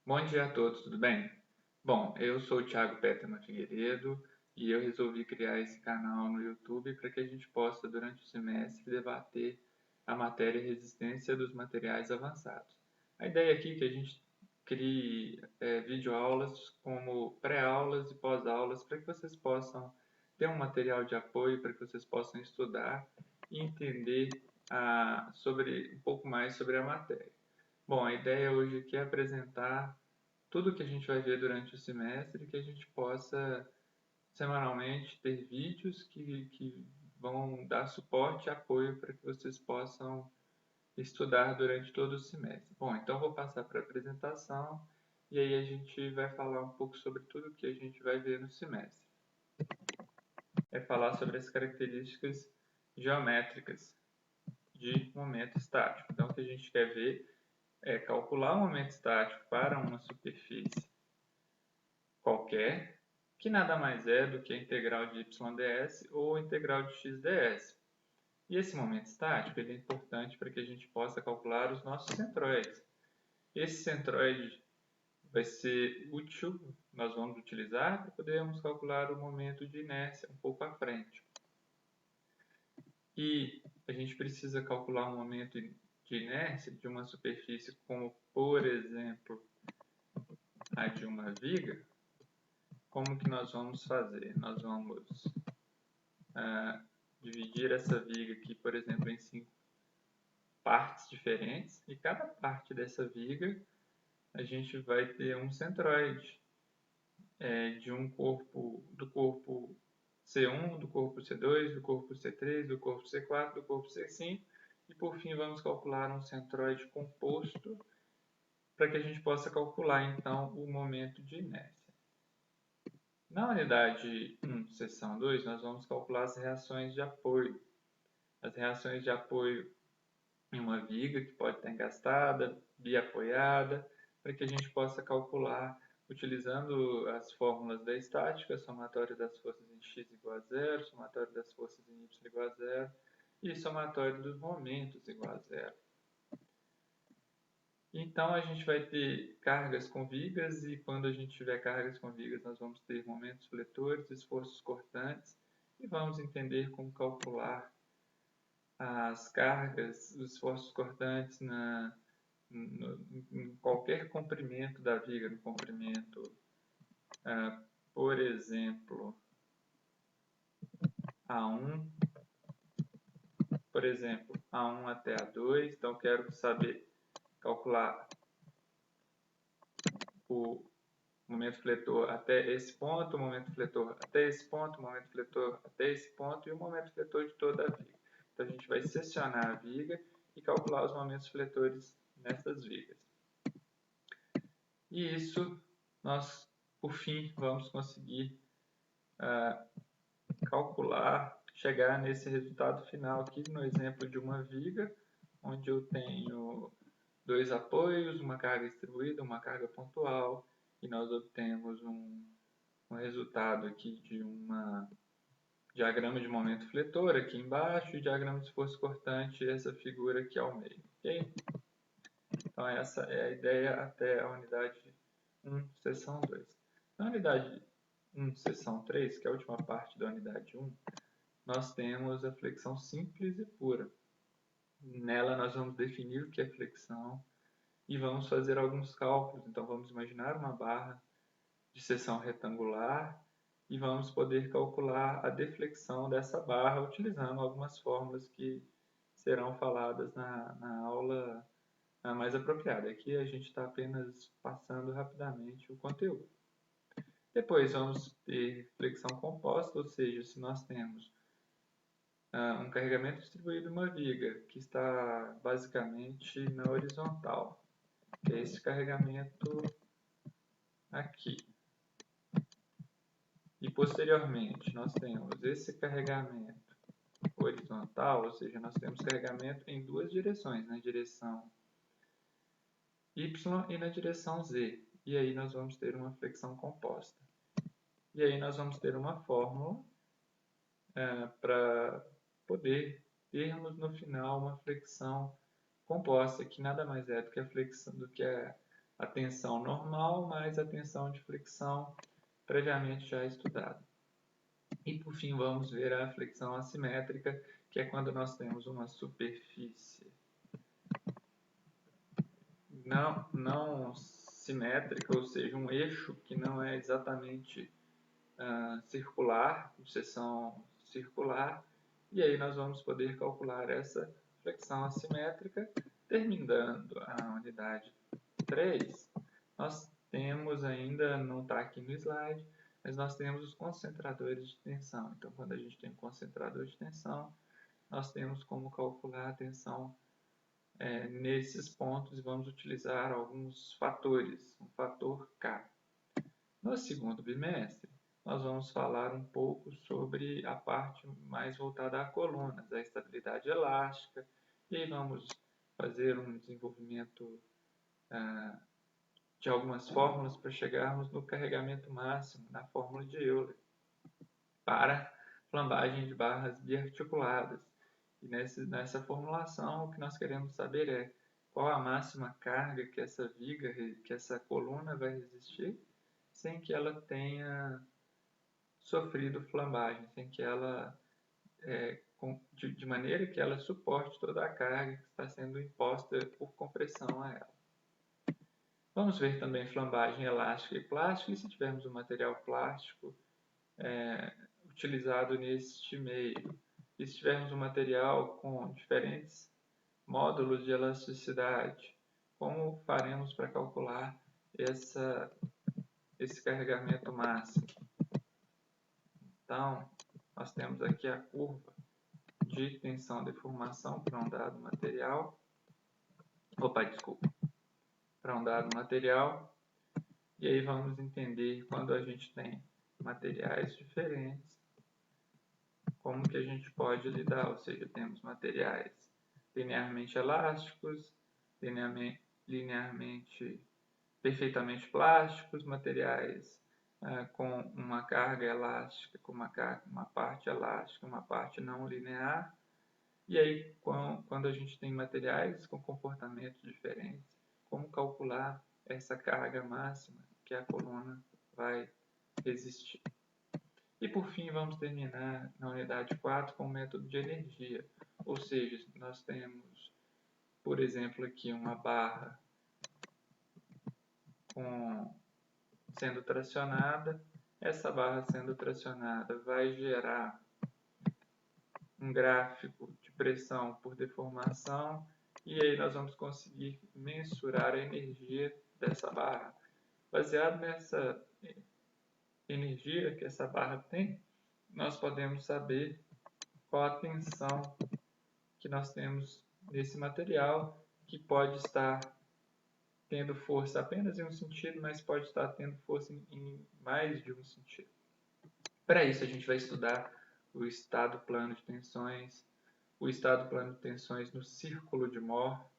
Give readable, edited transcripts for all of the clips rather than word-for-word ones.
Bom dia a todos, tudo bem? Bom, eu sou o Thiago Peterman Figueiredo e eu resolvi criar esse canal no YouTube para que a gente possa, durante o semestre, debater a matéria resistência dos materiais avançados. A ideia aqui é que a gente crie videoaulas como pré-aulas e pós-aulas para que vocês possam ter um material de apoio, para que vocês possam estudar e entender um pouco mais sobre a matéria. Bom, a ideia hoje aqui é apresentar tudo o que a gente vai ver durante o semestre, que a gente possa semanalmente ter vídeos que vão dar suporte e apoio para que vocês possam estudar durante todo o semestre. Bom, então vou passar para a apresentação e aí a gente vai falar um pouco sobre tudo o que a gente vai ver no semestre. É falar sobre as características geométricas de momento estático. Então, o que a gente quer ver é calcular o momento estático para uma superfície qualquer, que nada mais é do que a integral de y ds ou a integral de x ds. E esse momento estático ele é importante para que a gente possa calcular os nossos centroides. Esse centroide vai ser útil, nós vamos utilizar para podermos calcular o momento de inércia um pouco à frente. E a gente precisa calcular um momento de inércia de uma superfície como, por exemplo, a de uma viga. Como que nós vamos fazer? Nós vamos dividir essa viga aqui, por exemplo, em 5 partes diferentes, e cada parte dessa viga a gente vai ter um centroide de um corpo, do corpo C1, do corpo C2, do corpo C3, do corpo C4, do corpo C5, e por fim vamos calcular um centroide composto para que a gente possa calcular então o momento de inércia. Na unidade 1, seção 2, nós vamos calcular as reações de apoio. As reações de apoio em uma viga que pode estar engastada, biapoiada, para que a gente possa calcular utilizando as fórmulas da estática, somatório das forças em x igual a zero, somatório das forças em y igual a zero e somatório dos momentos igual a zero. Então a gente vai ter cargas com vigas e quando a gente tiver cargas com vigas nós vamos ter momentos fletores, esforços cortantes e vamos entender como calcular as cargas, os esforços cortantes em qualquer comprimento da viga, no comprimento, por exemplo, A1, por exemplo, A1 até A2, então quero saber calcular o momento fletor até esse ponto, o momento fletor até esse ponto, o momento fletor até esse ponto e o momento fletor de toda a viga. Então a gente vai seccionar a viga e calcular os momentos fletores nessas vigas. E isso nós, por fim, vamos conseguir calcular, chegar nesse resultado final aqui no exemplo de uma viga, onde eu tenho dois apoios, uma carga distribuída, uma carga pontual, e nós obtemos um resultado aqui de um diagrama de momento fletor aqui embaixo e diagrama de esforço cortante, essa figura aqui ao meio. Okay? Então essa é a ideia até a unidade 1, seção 2. Na unidade 1, seção 3, que é a última parte da unidade 1, nós temos a flexão simples e pura. Nela nós vamos definir o que é flexão e vamos fazer alguns cálculos. Então vamos imaginar uma barra de seção retangular e vamos poder calcular a deflexão dessa barra utilizando algumas fórmulas que serão faladas na aula mais apropriada. Aqui a gente está apenas passando rapidamente o conteúdo. Depois vamos ter flexão composta, ou seja, se nós temos um carregamento distribuído em uma viga que está basicamente na horizontal, que é esse carregamento aqui. E posteriormente nós temos esse carregamento horizontal, ou seja, nós temos carregamento em duas direções, na direção Y e na direção Z. E aí nós vamos ter uma flexão composta. E aí nós vamos ter uma fórmula para poder termos no final uma flexão composta, que nada mais é do que a flexão, a tensão normal mais a tensão de flexão previamente já estudada. E por fim vamos ver a flexão assimétrica, que é quando nós temos uma superfície não simétrica, ou seja, um eixo que não é exatamente circular, com seção circular, e aí nós vamos poder calcular essa flexão assimétrica. Terminando a unidade 3, nós temos ainda, não está aqui no slide, mas nós temos os concentradores de tensão. Então, quando a gente tem um concentrador de tensão, nós temos como calcular a tensão nesses pontos e vamos utilizar alguns fatores, um fator K. No segundo bimestre, nós vamos falar um pouco sobre a parte mais voltada a colunas, a estabilidade elástica, e aí vamos fazer um desenvolvimento de algumas fórmulas para chegarmos no carregamento máximo, na fórmula de Euler, para flambagem de barras biarticuladas. E nessa formulação, o que nós queremos saber é qual a máxima carga que essa viga, que essa coluna vai resistir, sem que ela tenha sofrido flambagem, sem que ela, de maneira que ela suporte toda a carga que está sendo imposta por compressão a ela. Vamos ver também flambagem elástica e plástica, e se tivermos um material plástico utilizado neste meio, e se tivermos um material com diferentes módulos de elasticidade, como faremos para calcular esse carregamento máximo? Então, nós temos aqui a curva de tensão-deformação para um dado material. Para um dado material. E aí vamos entender quando a gente tem materiais diferentes, como que a gente pode lidar, ou seja, temos materiais linearmente elásticos, linearmente perfeitamente plásticos, materiais com uma carga elástica, com uma parte elástica, uma parte não linear. E aí, quando a gente tem materiais com comportamentos diferentes, como calcular essa carga máxima que a coluna vai resistir. E por fim, vamos terminar na unidade 4 com o método de energia. Ou seja, nós temos, por exemplo, aqui uma barra sendo tracionada. Essa barra sendo tracionada vai gerar um gráfico de pressão por deformação, e aí nós vamos conseguir mensurar a energia dessa barra. Baseado nessa energia que essa barra tem, nós podemos saber qual a tensão que nós temos nesse material, que pode estar tendo força apenas em um sentido, mas pode estar tendo força em mais de um sentido. Para isso, a gente vai estudar o estado plano de tensões, o estado plano de tensões no círculo de Mohr,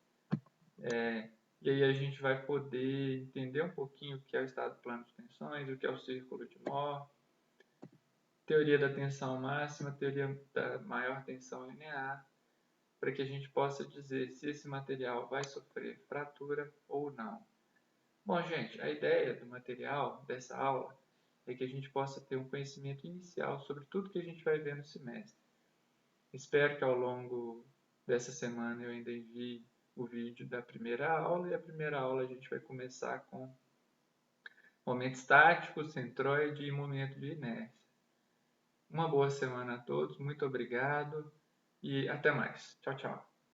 e aí a gente vai poder entender um pouquinho o que é o estado plano de tensões, o que é o círculo de Mohr, teoria da tensão máxima, teoria da maior tensão linear, para que a gente possa dizer se esse material vai sofrer fratura ou não. Bom, gente, a ideia do material dessa aula é que a gente possa ter um conhecimento inicial sobre tudo que a gente vai ver no semestre. Espero que ao longo dessa semana eu ainda envie o vídeo da primeira aula, e a primeira aula a gente vai começar com momento estático, centroide e momento de inércia. Uma boa semana a todos, muito obrigado e até mais. Tchau, tchau.